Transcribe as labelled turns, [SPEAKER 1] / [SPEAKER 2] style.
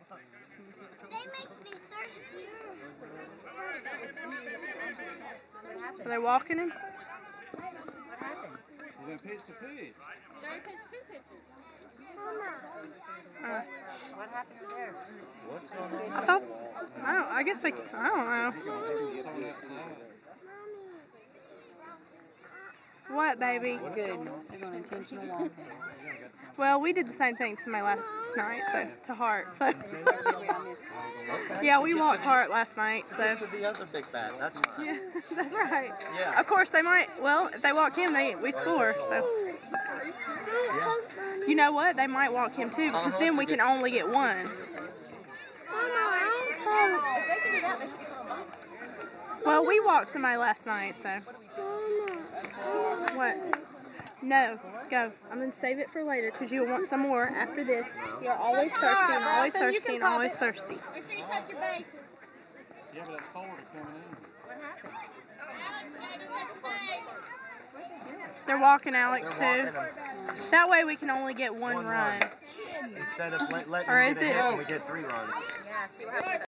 [SPEAKER 1] They make me thirsty.
[SPEAKER 2] Are they walking him?
[SPEAKER 3] What happened?
[SPEAKER 4] You're going to pitch to pitch.
[SPEAKER 1] Mama.
[SPEAKER 3] What happened there?
[SPEAKER 4] What's going on?
[SPEAKER 2] I thought. I guess they. I don't know. What, baby?
[SPEAKER 3] Goodness, they're going intentional walking.
[SPEAKER 2] Well, we did the same thing to somebody last night, to Hart. So yeah, we walked Hart last night. So
[SPEAKER 5] To the other big bat. That's fine.
[SPEAKER 2] yeah, that's right.
[SPEAKER 5] Yeah.
[SPEAKER 2] Of course, they might. Well, if they walk him, we score. So you know what? They might walk him too, because then we can only get one.
[SPEAKER 1] Mama, I
[SPEAKER 3] If they can do that, they should be on box.
[SPEAKER 2] Well, we walked somebody last night, so. What? No, go. I'm going to save it for later because you'll want some more after this. You're always thirsty and always thirsty and always thirsty.
[SPEAKER 1] Make sure you touch your base.
[SPEAKER 4] Yeah, but that's forward coming in.
[SPEAKER 2] They're walking Alex too. That way we can only get one run.
[SPEAKER 5] Instead of letting
[SPEAKER 2] Or
[SPEAKER 5] him
[SPEAKER 2] is
[SPEAKER 5] get a
[SPEAKER 2] it-
[SPEAKER 5] hit, we get 3 runs.
[SPEAKER 3] Yeah, see what happens.